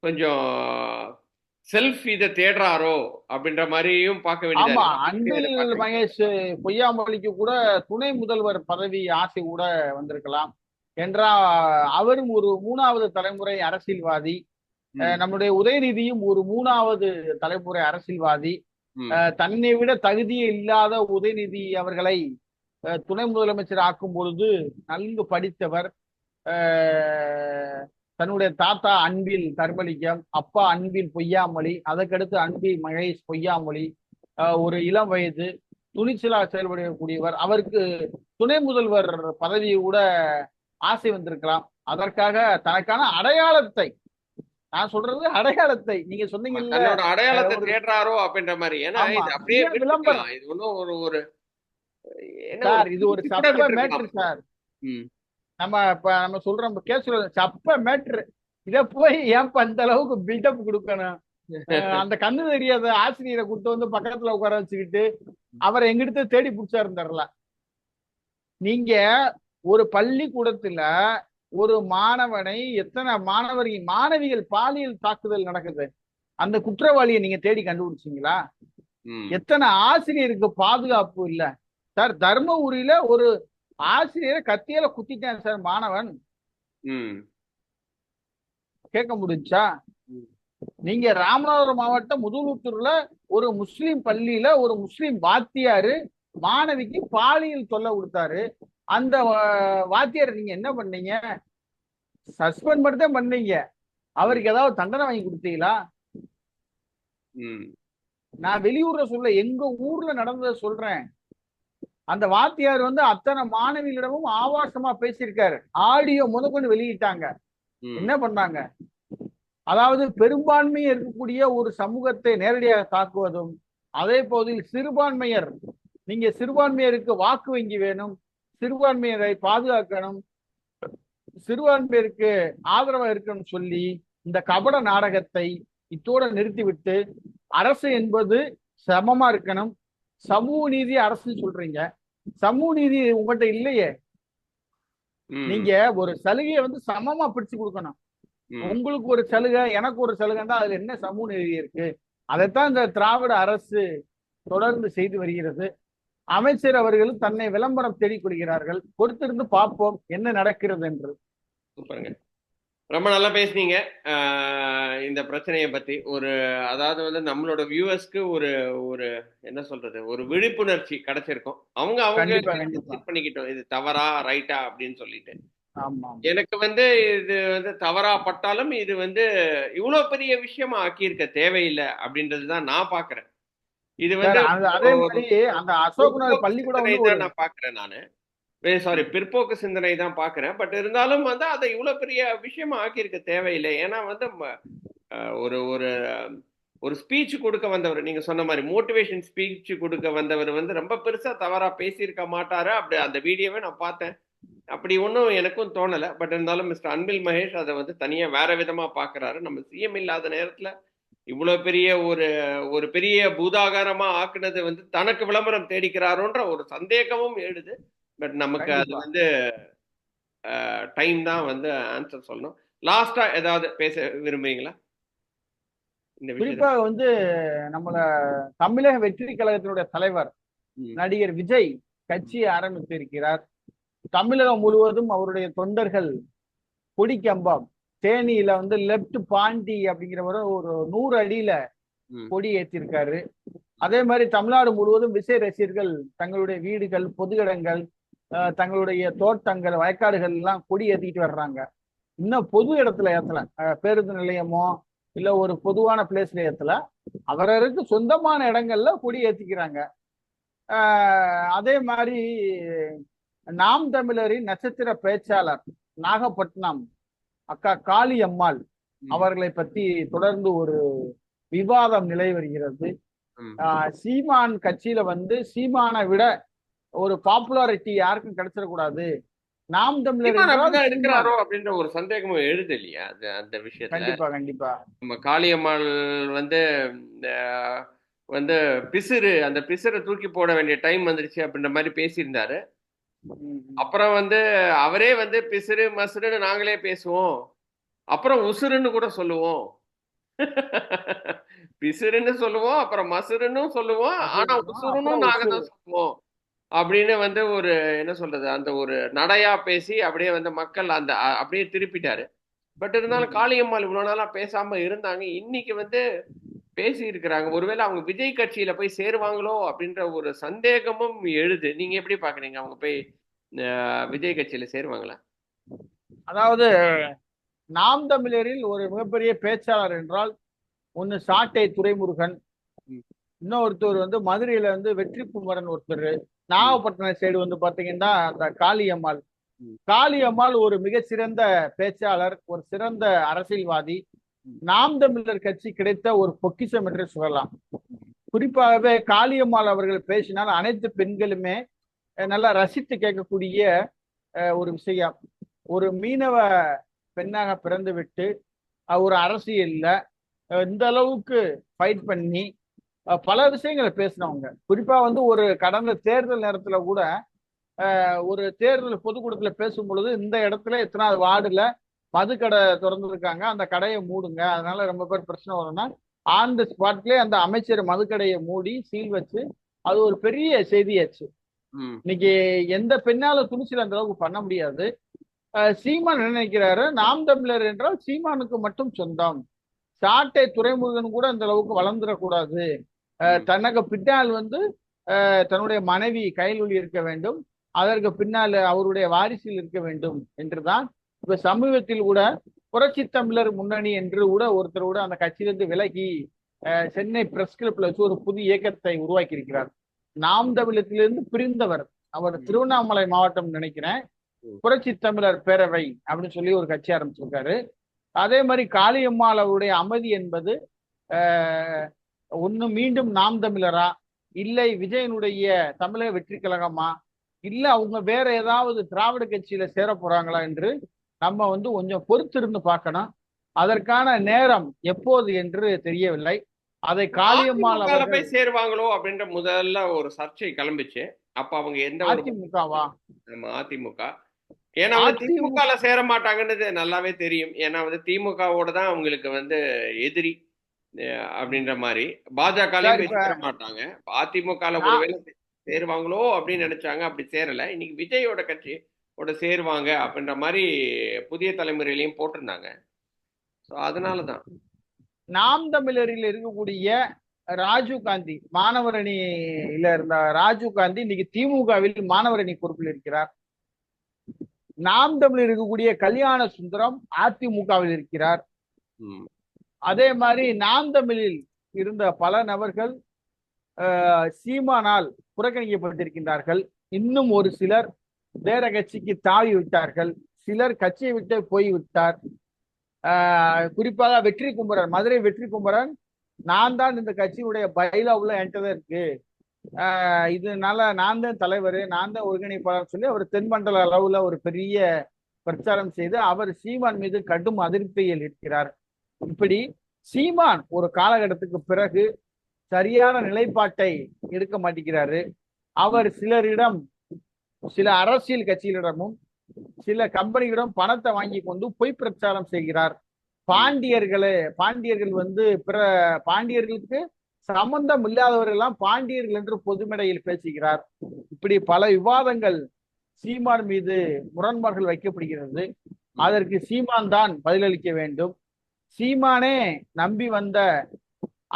கொஞ்சம் செல்ஃப் இதை தேடுறாரோ அப்படின்ற மாதிரியும் பார்க்க வேண்டியதா. அன்பில் மகேஷ் பொய்யாமொழிக்கு கூட துணை முதல்வர் பதவி ஆசை கூட வந்திருக்கலாம் என்றால், அவரும் ஒரு 3வது தலைமுறை அரசியல்வாதி. நம்முடைய உதயநிதியும் ஒரு 3வது தலைமுறை அரசியல்வாதி. தன்னை விட தகுதியே இல்லாத உதயநிதி அவர்களை துணை முதலமைச்சர் ஆக்கும் பொழுது நன்கு படித்தவர். தன்னுடைய தாத்தா அன்பில் தர்மலிங்கம், அப்பா அன்பில் பொய்யாமொழி, அதற்கடுத்து அன்பில் மகேஷ் பொய்யாமொழி, ஒரு இளம் வயது துணிச்சலா செயல்படக்கூடியவர். அவருக்கு துணை முதல்வர் பதவியை கூட ஆசை வந்திருக்கலாம். அதற்காக தனக்கான அடையாளத்தை, நான் சொல்றது அடையாளத்தை, நீங்க சொன்னீங்கல்ல, அடையாளத்தை தேடுறாரோ அப்படின்ற மாதிரி. ஏன்னா இது அப்படியே விளம்பரம், இது ஒன்றும் ஒரு சார், இது ஒரு சப்ப மேட்ரு சார். நம்ம சொல்றோம் கேஸ் சப்ப மேட்ரு. இத போய் ஏன் அந்த அளவுக்கு பில்டப் கொடுக்கணும்? அந்த கண்ணு தெரியாத ஆசிரியரை கூட்டு வந்து பக்கத்துல உட்கார வச்சுக்கிட்டு அவரை எங்கிட்ட தேடி பிடிச்சா இருந்தார்ல. நீங்க ஒரு பள்ளிக்கூடத்துல ஒரு மாணவனை, எத்தனை மாணவிகள் பாலியல் தாக்குதல் நடக்குது, அந்த குற்றவாளியை நீங்க தேடி கண்டுபிடிச்சீங்களா? எத்தனை ஆசிரியருக்கு பாதுகாப்பு இல்ல சார்? தர்மபுரியில ஒரு ஆசிரியரை கத்தியால குத்திட்டான் சார் மாணவன். கேட்க முடிஞ்சா? நீங்க ராமநாதபுரம் மாவட்டம் முதலூத்தூர்ல ஒரு முஸ்லீம் பள்ளியில ஒரு முஸ்லீம் வாத்தியாரு மாணவிக்கு பாலியல் தொல்லை கொடுத்தாரு. அந்த வாத்தியார் நீங்க என்ன பண்ணீங்க? சஸ்பெண்ட் மட்டும் பண்ணீங்க. அவருக்கு ஏதாவது தண்டனை வாங்கி கொடுத்தீங்களா? நான் வெளியூர்ல சொல்ல, எங்க ஊர்ல நடந்ததை சொல்றேன். அந்த வாத்தியார் வந்து அத்தனை மாணவிகளிடமும் ஆபாசமா பேசியிருக்காரு. ஆடியோ முதற்கொண்டு வெளியிட்டாங்க. என்ன பண்ணாங்க? அதாவது பெரும்பான்மையை இருக்கக்கூடிய ஒரு சமூகத்தை நேரடியாக தாக்குவதும், அதே போதில் சிறுபான்மையர், நீங்க சிறுபான்மையருக்கு வாக்கு வங்கி வேணும், சிறுபான்மையரை பாதுகாக்கணும், சிறுபான்மையருக்கு ஆதரவா இருக்கணும்னு சொல்லி இந்த கபட நாடகத்தை இத்தோட நிறுத்திவிட்டு, அரசு என்பது சமமா இருக்கணும், சமூக நீதி அரசுன்னு சொல்றீங்க. சமூக நீதி உங்கள்கிட்ட இல்லையே. நீங்க ஒரு சலுகையை வந்து சமமா பிரிச்சு கொடுக்கணும். உங்களுக்கு ஒரு சலுகை, எனக்கு ஒரு சலுகை தான், அதுல என்ன சமூக நீதி இருக்கு? அதைத்தான் இந்த திராவிட அரசு தொடர்ந்து செய்து வருகிறது. அமைச்சர் அவர்கள் தன்னை விளம்பரம் தேடிக் கொள்கிறார்கள். பொறுத்திருந்து பார்ப்போம் என்ன நடக்கிறது என்று. சூப்பருங்க, ரொம்ப நல்லா பேசுனீங்க. இந்த பிரச்சனையை பத்தி அதாவது வந்து நம்மளோட வியூவர்ஸ்க்கு ஒரு ஒரு என்ன சொல்றது, ஒரு விழிப்புணர்ச்சி கிடைச்சிருக்கும். அவங்க பண்ணிக்கிட்டோம் இது தவறா ரைட்டா அப்படின்னு சொல்லிட்டு. எனக்கு வந்து இது வந்து தவறா பட்டாலும் இது வந்து இவ்வளவு பெரிய விஷயமா ஆக்கியிருக்க தேவையில்லை அப்படின்றதுதான் நான் பாக்குறேன். இது வந்து அதே மாதிரி அந்த அசோக்நகர் பள்ளிக்கூடம் நான் பாக்குறேன். நானு சாரி, பிற்போக்கு சிந்தனை தான் பாக்குறேன். பட் இருந்தாலும் வந்து அதை இவ்வளவு பெரிய விஷயமா ஆக்கியிருக்க தேவையில்லை. ஏன்னா வந்து ஒரு ஒரு ஒரு ஸ்பீச் கொடுக்க வந்தவர், நீங்க சொன்ன மாதிரி மோட்டிவேஷன் ஸ்பீச் கொடுக்க வந்தவர் வந்து ரொம்ப பெருசா தவறா பேசியிருக்க மாட்டாரு. அப்படி அந்த வீடியோவை நான் பார்த்தேன். அப்படி ஒன்றும் எனக்கும் தோணலை. பட் இருந்தாலும் மிஸ்டர் அன்பில் மகேஷ் அதை வந்து தனியா வேற விதமா பாக்குறாரு. நம்ம சிஎம் இல்லாத நேரத்துல இவ்வளவு பெரிய ஒரு பெரிய பூதாகாரமா ஆக்குனது வந்து தனக்கு விளம்பரம் தேடிக்கிறாரோன்ற ஒரு சந்தேகமும் எழுது. பட் நமக்கு அது வந்து டைம் தான் வந்து ஆன்சர் சொல்லணும். லாஸ்டா ஏதாவது பேச விரும்புறீங்களா? குறிப்பாக வந்து நம்மள தமிழக வெற்றி கழகத்தினுடைய தலைவர் நடிகர் விஜய் கட்சியை ஆரம்பித்து இருக்கிறார். தமிழகம் முழுவதும் அவருடைய தொண்டர்கள் கொடிக்கம்பம், தேனியில வந்து லெப்ட் பாண்டி அப்படிங்கிறவர ஒரு 100 அடியில கொடி ஏற்றிருக்காரு. அதே மாதிரி தமிழ்நாடு முழுவதும் விஜய் ரசிகர்கள் தங்களுடைய வீடுகள், பொது இடங்கள், தங்களுடைய தோட்டங்கள், வயக்காடுகள் எல்லாம் கொடி ஏற்றிக்கிட்டு வர்றாங்க. இன்னும் பொது இடத்துல ஏத்தல, பேருந்து நிலையமோ இல்ல ஒரு பொதுவான பிளேஸ்ல ஏத்தல, அவரவருக்கு சொந்தமான இடங்கள்ல கொடி ஏற்றிக்கிறாங்க. அதே மாதிரி நாம் தமிழரின் நட்சத்திர பேச்சாளர் நாகப்பட்டினம் அக்கா காளி அம்மாள் அவர்களை பற்றி தொடர்ந்து ஒரு விவாதம் நிலை வருகிறது. சீமான் கட்சியில வந்து சீமானை விட ஒரு பாப்புலாரிட்டி யாருக்கும் கிடைச்சிடக்கூடாது, நாம் தமிழர் இருக்கிறாரோ அப்படின்ற ஒரு சந்தேகமும் எழுது இல்லையா அந்த விஷயத்துல? கண்டிப்பா கண்டிப்பா. நம்ம காளியம்மாள் வந்து வந்து அந்த பிசுரை தூக்கி போட வேண்டிய டைம் வந்துருச்சு அப்படின்ற மாதிரி பேசியிருந்தாரு. அப்புறம் வந்து அவரே வந்து பிசுறு மசுருன்னு நாங்களே பேசுவோம், அப்புறம் உசுருன்னு கூட சொல்லுவோம், பிசுறுன்னு சொல்லுவோம், அப்புறம் மசுருன்னு சொல்லுவோம், ஆனா உசுருன்னு நாங்க தான் சொல்லுவோம் அப்படின்னு வந்து ஒரு என்ன சொல்றது, அந்த ஒரு நடையா பேசி அப்படியே வந்து மக்கள் அந்த அப்படியே திருப்பிட்டாரு. பட் இருந்தாலும் காளியம்மாள் இவ்வளவு நாளா பேசாம இருந்தாங்க, இன்னைக்கு வந்து பேசி இருக்கிறாங்க. ஒருவேளை அவங்க விஜய் கட்சியில போய் சேருவாங்களோ அப்படின்ற ஒரு சந்தேகமும் எழுது. நீங்க எப்படி பாக்குறீங்க, அவங்க போய் விஜய் கட்சியில சேருவாங்களா? அதாவது நாம் தமிழரில் ஒரு மிகப்பெரிய பேச்சாளர் என்றால் ஒன்னு சாட்டை துரைமுருகன், இன்னொருத்தர் வந்து மதுரையில வந்து வெற்றி குமரன் ஒருத்தர், நாகப்பட்டினம் சைடு வந்து பாத்தீங்கன்னா அந்த காளியம்மாள். காளியம்மாள் ஒரு மிகச்சிறந்த பேச்சாளர், ஒரு சிறந்த அரசியல்வாதி, நாம் தமிழர் கட்சி கிடைத்த ஒரு பொக்கிஷம் என்று சொல்லலாம். குறிப்பாகவே காளியம்மாள் அவர்கள் பேசினால் அனைத்து பெண்களுமே நல்லா ரசித்து கேட்கக்கூடிய ஒரு விஷயம். ஒரு மீனவ பெண்ணாக பிறந்து விட்டு ஒரு அரசியல்ல இந்த அளவுக்கு ஃபைட் பண்ணி பல விஷயங்களை பேசினவங்க. குறிப்பா வந்து ஒரு கடந்த தேர்தல் நேரத்துல கூட ஒரு தேர்தல் பொதுக்கூட்டத்துல பேசும் பொழுது, இந்த இடத்துல எத்தனாவது வார்டுல மதுக்கடை திறந்துருக்காங்க, அந்த கடையை மூடுங்க, அதனால ரொம்ப பேர் பிரச்சனை வரும்னா ஆன் தி ஸ்பாட்லயே அந்த அமைச்சர் மதுக்கடையை மூடி சீல் வச்சு அது ஒரு பெரிய செய்தியாச்சு. இன்னைக்கு எந்த பெண்ணால துணிச்சல் அந்த அளவுக்கு பண்ண முடியாது. சீமான் நினைக்கிறாரு நாம் தமிழர் என்றால் சீமானுக்கு மட்டும் சொந்தம், சாட்டை துரைமுருகன் கூட அந்த அளவுக்கு வளர்ந்துடக்கூடாது, தனக்கு பின்னால் வந்து தன்னுடைய மனைவி கையொலி இருக்க வேண்டும், அதற்கு பின்னால் அவருடைய வாரிசில் இருக்க வேண்டும் என்றுதான். இப்ப சமீபத்தில் கூட புரட்சி தமிழர் முன்னணி என்று கூட ஒருத்தர் கூட அந்த கட்சியிலிருந்து விலகி சென்னை பிரஸ் கிளப்ல வச்சு ஒரு புதிய இயக்கத்தை உருவாக்கி இருக்கிறார். நாம் தமிழத்திலிருந்து பிரிந்தவர், அவர் திருவண்ணாமலை மாவட்டம் நினைக்கிறேன். புரட்சி தமிழர் பேரவை அப்படின்னு சொல்லி ஒரு கட்சி ஆரம்பிச்சிருக்காரு. அதே மாதிரி காளியம்மாள் அவருடைய அமைதி என்பது ஒண்ணு மீண்டும் நாம் தமிழரா, இல்லை விஜயனுடைய தமிழக வெற்றி கழகமா, இல்ல அவங்க வேற ஏதாவது திராவிட கட்சியில சேர போறாங்களா என்று நம்ம கொஞ்சம் பொறுத்திருந்து பார்க்கணும். அதற்கான நேரம் எப்போது என்று தெரியவில்லை. அதை காளியம்மாள் அதிமுக அவர்கள் போய் சேருவாங்களோ அப்படின்ற முதல்ல ஒரு சர்ச்சை கிளம்பிச்சு. அப்ப அவங்க எந்த ஒரு அதிமுகவா? நம்ம அதிமுக, ஏன்னா வந்து திமுக சேர மாட்டாங்கன்னு நல்லாவே தெரியும். ஏன்னா வந்து திமுகவோட தான் அவங்களுக்கு எதிரி அப்படின்ற மாதிரி. பாஜக சேர மாட்டாங்க. அதிமுக ஒருவேளை சேருவாங்களோ அப்படின்னு நினைச்சாங்க, அப்படி சேரல. இன்னைக்கு விஜயோட கட்சியோட சேருவாங்க அப்படின்ற மாதிரி புதிய தலைமுறையிலையும் போட்டிருந்தாங்க. அதனாலதான் நாம் தமிழரில் இருக்கக்கூடிய ராஜீவ் காந்தி, மாணவர் அணியில இருந்த ராஜீவ் காந்தி இன்னைக்கு திமுகவில் மாணவர் அணி பொறுப்பில் இருக்கிறார். நாம் தமிழர் இருக்கக்கூடிய கல்யாண சுந்தரம் அதிமுகவில் இருக்கிறார். அதே மாதிரி நாம் தமிழில் இருந்த பல நபர்கள் சீமானால் புறக்கணிக்கப்பட்டிருக்கின்றார்கள். இன்னும் ஒரு சிலர் வேற கட்சிக்கு தாவி விட்டார்கள். சிலர் கட்சியை விட்டு போய்விட்டார். குறிப்பாக வெற்றி குமரன், மதுரை வெற்றி குமரன், நான் தான் இந்த கட்சியுடைய பைலாவுல என்கிட்ட தான் இருக்கு, இதனால நான் தான் தலைவர், நான் தான் ஒருங்கிணைப்பாளர் சொல்லி அவர் தென்மண்டல அளவுல ஒரு பெரிய பிரச்சாரம் செய்து அவர் சீமான் மீது கடும் அதிருப்தியில் இருக்கிறார். இப்படி சீமான் ஒரு காலகட்டத்துக்கு பிறகு சரியான நிலைப்பாட்டை எடுக்க மாட்டேங்கிறாரு. அவர் சிலரிடம், சில அரசியல் கட்சிகளிடமும் சில கம்பெனிகளிடம் பணத்தை வாங்கி கொண்டு பொய் பிரச்சாரம் செய்கிறார். பாண்டியர்கள் பிற பாண்டியர்களுக்கு சம்பந்தம் இல்லாதவர்கள் எல்லாம் பாண்டியர்கள் என்று பொதுமேடையில் பேசுகிறார். இப்படி பல விவாதங்கள் சீமான் மீது முரண்பாடுகள் வைக்கப்படுகிறது. அதற்கு சீமான் தான் பதிலளிக்க வேண்டும். சீமானே நம்பி வந்த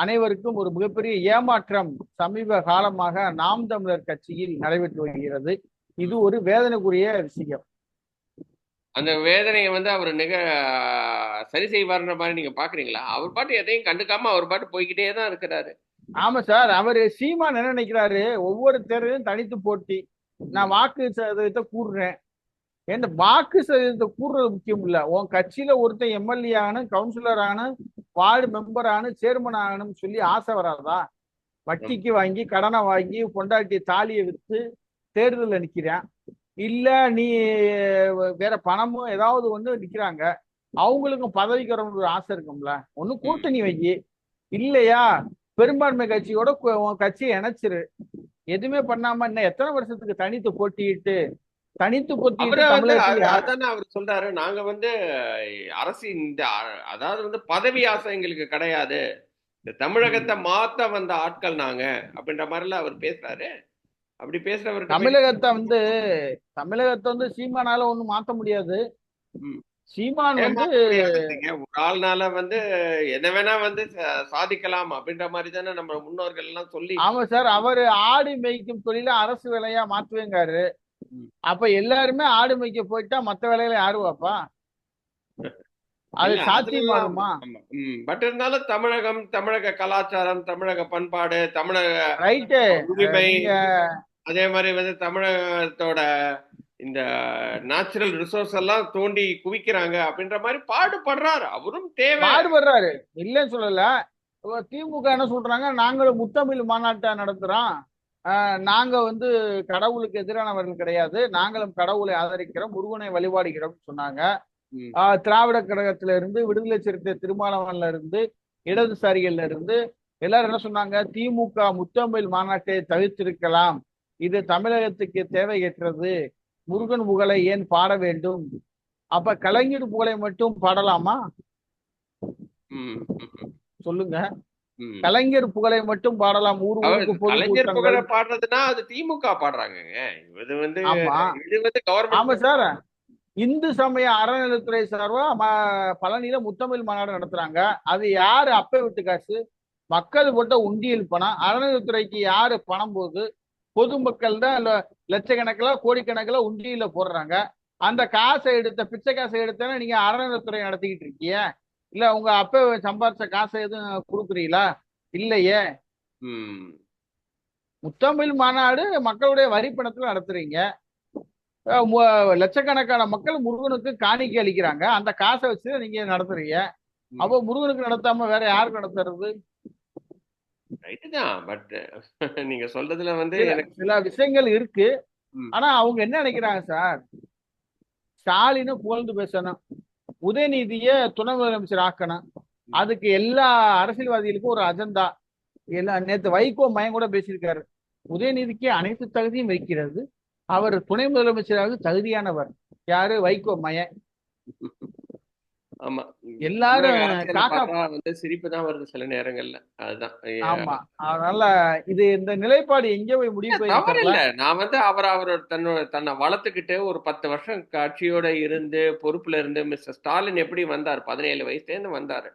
அனைவருக்கும் ஒரு மிகப்பெரிய ஏமாற்றம் சமீப காலமாக நாம் தமிழர் கட்சியில் நடைபெற்று வருகிறது. இது ஒரு வேதனைக்குரிய விஷயம். அந்த வேதனையை அவர் சரி செய்வார்ன்ற மாதிரி நீங்க பாக்குறீங்களா? அவர் பாட்டு எதையும் கண்டுக்காம அவர் பாட்டு போய்கிட்டே தான் இருக்கிறாரு. ஆமா சார், அவரு சீமான் என்ன நினைக்கிறாரு, ஒவ்வொரு தேர்தலையும் தனித்து போட்டி, நான் வாக்கு சதவீதத்தை கூடுறேன். இந்த வாக்கு சதவீதத்தை கூடுறது முக்கியம் இல்ல. உன் கட்சியில ஒருத்தன் எம்எல்ஏ ஆகணும், கவுன்சிலர் ஆகணும், வார்டு மெம்பர் ஆகணும், சேர்மன் ஆகணும்னு சொல்லி ஆசை வராதா? வட்டிக்கு வாங்கி கடனை வாங்கி பொண்டாட்டி தாலியை வித்து தேர்தலில் நிக்கிறேன். இல்ல நீ வேற பணமும் ஏதாவது நிக்கிறாங்க, அவங்களுக்கும் பதவிக்கு வர ஒரு ஆசை இருக்கும்ல, ஒண்ணு கூட்டணி வைக்கி, இல்லையா பெரும்பான்மை கட்சியோட கட்சியை இணைச்சிரு. எதுவுமே பண்ணாம இன்னும் எத்தனை வருஷத்துக்கு தனித்து போட்டிட்டு அவர் சொல்றாரு, நாங்க அரசு அதாவது பதவி ஆசை எங்களுக்கு கிடையாது, இந்த தமிழகத்தை மாத்த வந்த ஆட்கள் நாங்க அப்படின்ற மாதிரிலாம் அவர் பேசுறாரு. அப்படி பேசுறவர் தமிழகத்தை சீமானால ஒண்ணும் மாத்த முடியாது. சீமான் ஒரு ஆள்னால என்ன வேணா சாதிக்கலாம் அப்படின்ற மாதிரி தானே நம்ம முன்னோர்கள் எல்லாம் சொல்லி. ஆமா சார், அவரு ஆடு மேய்க்கும் தொழில அரசு வேலையா மாத்துவேங்காரு. அப்ப எல்லாருமே ஆடு மேய்க்க போயிட்டா மத்த வேலையில யாருவாப்பா? அது சாத்தியமாகுமா? பட் இருந்தாலும் தமிழக கலாச்சாரம், தமிழக பண்பாடு, தமிழக உரிமை, அதே மாதிரி தமிழகத்தோட இந்த நேச்சுரல் ரிசோர்ஸ் எல்லாம் தோண்டி குவிக்கிறாங்க அப்படின்ற மாதிரி பாடுபடுறாரு. அவரும் பாடுபடுறாரு, இல்லன்னு சொல்லல. திமுக என்ன சொல்றாங்க, நாங்களும் முத்தமிழ் மாநாட்டை நடத்துறோம், நாங்க கடவுளுக்கு எதிரானவர்கள் கிடையாது, நாங்களும் கடவுளை ஆதரிக்கிறோம், முருகனை வழிபாடுகிறோம் சொன்னாங்க. திராவிட கழகத்தில இருந்து, விடுதலை சிறுத்தை திருமாவளவன்ல இருந்து, இடதுசாரிகள்ல இருந்து எல்லாரும் என்ன சொன்னாங்க, திமுக முத்தமிழ் மாநாட்டை தவிர்த்திருக்கலாம், இது தமிழகத்துக்கு தேவையற்றது, முருகன் புகழை ஏன் பாட வேண்டும்? அப்ப கலைஞர் புகழை மட்டும் பாடலாமா? சொல்லுங்க. கலைஞர் புகழை மட்டும் பாடலாம். கலைஞர் புகழை பாடுறதுன்னா அது திமுக பாடுறாங்க. ஆமா சார், இந்து சமய அறநிலைத்துறை சார்பா பழனியில முத்தமிழ் மாநாடு நடத்துறாங்க. அது யாரு அப்ப விட்டு காசு? மக்கள் போட்ட உண்டியல் பணம். அறநிலைத்துறைக்கு யாரு பணம் போகுது? பொதுமக்கள் தான் லட்சக்கணக்கில் கோடிக்கணக்கில் உண்டியில போடுறாங்க. அந்த காசை பிச்சை காசை எடுத்தா நீங்க அறநிலைத்துறை நடத்திக்கிட்டு இருக்கீங்க. இல்ல உங்க அப்ப சம்பாதிச்ச காசை எதுவும் கொடுக்குறீங்களா? இல்லையே. முத்தமிழ் மாநாடு மக்களுடைய வரி பணத்துல நடத்துறீங்க. லட்சக்கணக்கான மக்கள் முருகனுக்கு காணிக்கை அளிக்கிறாங்க. அந்த காசை வச்சு நீங்க நடத்துறீங்க. ம். அப்போ முருகனுக்கு நடத்தாம வேற யாருக்கு நடத்துறது? ரைட்டு தான். பட் நீங்க சொல்றதுல வந்து சில எனக்கு சில விஷயங்கள் இருக்கு. ம். ஆனா அவங்க என்ன நினைக்கிறாங்க சார், ஸ்டாலினை புகழ்ந்து பேசணும், உதயநிதியை துணை முதலமைச்சர் ஆக்கணும். ம். அதுக்கு எல்லா அரசியல்வாதிகளுக்கும் ஒரு அஜெண்டா. எல்லாம் நேத்து வைகோ மயன் கூட பேசியிருக்காரு. உதயநிதிக்கு அனைத்து தகுதியும் இருக்கிறது, அவர் துணை முதலமைச்சராக தகுதியானவர். யாரு? வைகோ மயன். ஆமா. தமிழக எல்லாரும் அரசியல காக்கா. பார்த்தா வந்து சிரிப்பு தான் வருது சில நேரங்கள்ல. அதுதான். ஆமா. அதனால இது இந்த நிலைப்பாடு எங்க போய் முடிவு போயின்னு தவறு தெரியல. இல்ல. நான் வந்து அவரோட தன்னை வளர்த்துக்கிட்டு ஒரு 10 வருஷம் கட்சியோட இருந்து பொறுப்புல இருந்து மிஸ்டர் ஸ்டாலின் எப்படி வந்தார்? 17 வயசுலேருந்து வந்தாரு.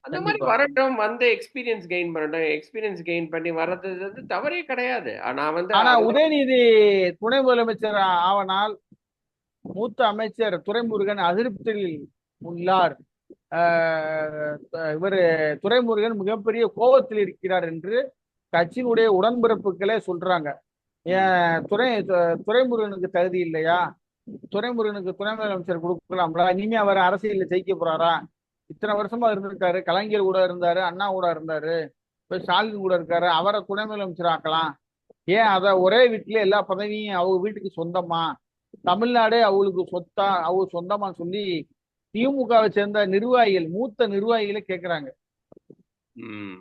அந்த மாதிரி கண்டிப்பா. வரட்டும். வந்து எக்ஸ்பீரியன்ஸ் கெயின் பண்ணட்டும். எக்ஸ்பீரியன்ஸ் கெயின் பண்ணி வர்றது வந்து தவறே கிடையாது. நான் வந்து ஆனா அதெல்லாம் உதயநிதி துணை முதலமைச்சர் ஆவனால் மூத்த அமைச்சர் துரைமுருகன் அதிருப்தியில் உள்ளார். இவர் துரைமுருகன் மிகப்பெரிய கோபத்தில் இருக்கிறார் என்று கட்சியினுடைய உடன்பிறப்புகளே சொல்றாங்க. ம். ஏன் துரைமுருகனுக்கு தகுதி இல்லையா? துரைமுருகனுக்கு துணை முதலமைச்சர் கொடுக்கலாம்ல? இனிமே அவர் அரசியலில் ஜெயிக்க போறாரா? இத்தனை வருஷமா இருந்திருக்காரு, கலைஞர் கூட இருந்தாரு, அண்ணா கூட இருந்தாரு, இப்ப ஸ்டாலின் கூட இருக்காரு, அவரை துணை முதலமைச்சர் ஆக்கலாம். ஏன் அத ஒரே வீட்டுல எல்லா பதவியும் அவங்க வீட்டுக்கு சொந்தமா, தமிழ்நாடே அவங்களுக்கு சொத்தா, அவங்க சொந்தமா சொல்லி திமுகவை சேர்ந்த நிர்வாகிகள், மூத்த நிர்வாகிகளை கேட்கிறாங்க. ம்.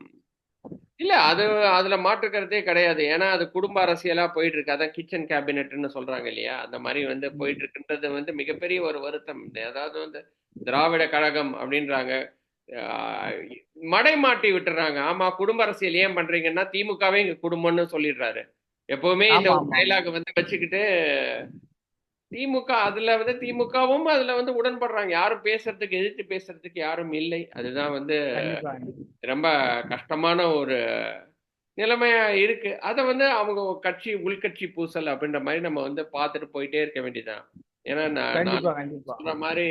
இல்ல அது அதுல மாற்று கருத்தே கிடையாது. ஏன்னா அது குடும்ப அரசியலா போயிட்டு இருக்கு. அதான் கிச்சன் கேபினெட்னு சொல்றாங்க இல்லையா? அந்த மாதிரி வந்து போயிட்டு இருக்குன்றது வந்து மிகப்பெரிய ஒரு வருத்தம். அதாவது வந்து திராவிட கழகம் அப்படின்றாங்க. ஆஹ் மடை மாட்டி விட்டுறாங்க. ஆமா, குடும்ப அரசியல் ஏன் பண்றீங்கன்னா திமுகவே எங்க குடும்பம்னு சொல்லிடுறாரு. எப்பவுமே இந்த ஆமா ஒரு ஆமா ஆமா. டைலாக் வந்து வச்சுக்கிட்டு திமுக அதுல வந்து திமுகவும் அதுல வந்து உடன்படுறாங்க. யாரும் பேசுறதுக்கு எதிர்த்து பேசுறதுக்கு யாரும் இல்லை. அதுதான் வந்து கண்டிப்பா. ரொம்ப கஷ்டமான ஒரு நிலைமையா இருக்கு. அத வந்து அவங்க கட்சி உள்கட்சி பூசல் அப்படின்ற மாதிரி நம்ம வந்து பார்த்துட்டு போயிட்டே இருக்க வேண்டியதுதான். ஏன்னா நான் கண்டிப்பா கண்டிப்பா. சொல்ற மாதிரி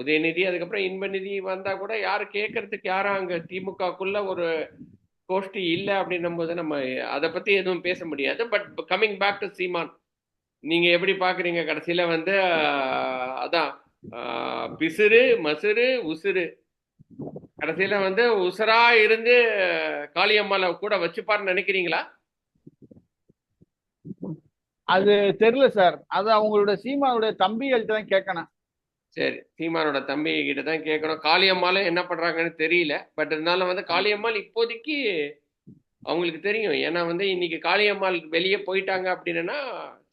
உதயநிதி அதுக்கப்புறம் இன்பநிதி வந்தா கூட யாரும் கேட்கறதுக்கு யாரும் அங்க திமுகக்குள்ள ஒரு கோஷ்டி இல்ல அப்படின்னும் போது நம்ம அதை பத்தி எதுவும் பேச முடியாது. பட் கம்மிங் பேக் டு சீமான், நீங்க எப்படி பாக்குறீங்க? கடைசியில வந்து அதான் பிசுறு மசுறு உசுறு, கடைசியில வந்து உசுரா இருந்து காளியம்மாளை கூட வச்சுப்பாருன்னு நினைக்கிறீங்களா? அது தெரியல சார். அது அவங்களோட சீமானுடைய தம்பிகள்கிட்ட தான் கேட்கணும். சரி, சீமானோட தம்பி கிட்ட தான் கேட்கணும். காளியம்மாளும் என்ன பண்றாங்கன்னு தெரியல. பட் இருந்தாலும் வந்து காளியம்மாள் இப்போதைக்கு அவங்களுக்கு தெரியும். ஏன்னா வந்து இன்னைக்கு காளியம்மாள் வெளியே போயிட்டாங்க அப்படின்னா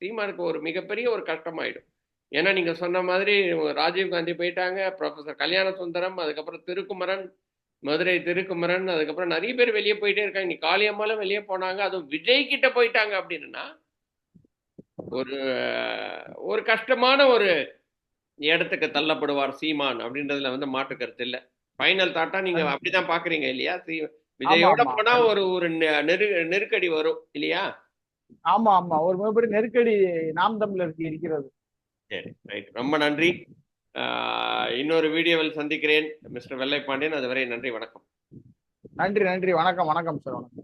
சீமானுக்கு ஒரு மிகப்பெரிய ஒரு கஷ்டமாயிடும். ஏன்னா நீங்க சொன்ன மாதிரி ராஜீவ் காந்தி போயிட்டாங்க, ப்ரொஃபசர் கல்யாண சுந்தரம், அதுக்கப்புறம் திருக்குமரன், மதுரை திருக்குமரன், அதுக்கப்புறம் நிறைய பேர் வெளியே போயிட்டே இருக்காங்க. நீ காளியம்மாளும் வெளியே போனாங்க, அதுவும் விஜய் கிட்ட போயிட்டாங்க அப்படின்னா ஒரு ஒரு கஷ்டமான ஒரு இடத்துக்கு தள்ளப்படுவார் சீமான் அப்படின்றதுல வந்து மாற்று கருத்து இல்லை. ஃபைனல் தாட்டா நீங்க அப்படிதான் பாக்குறீங்க இல்லையா? ஆமா விஜயோட ஆமா போனா ஒரு ஒரு நெருக்கடி வரும் இல்லையா? ஆமா ஆமா. ஒரு மிகப்பெரிய நெருக்கடி நாம் தமிழருக்கு இருக்கிறது. சரி, ரைட். ரொம்ப நன்றி. இன்னொரு வீடியோவில் சந்திக்கிறேன் மிஸ்டர் வெள்ளைப்பாண்டியன். அதுவரை நன்றி, வணக்கம். நன்றி நன்றி. வணக்கம் வணக்கம் சார். வணக்கம்.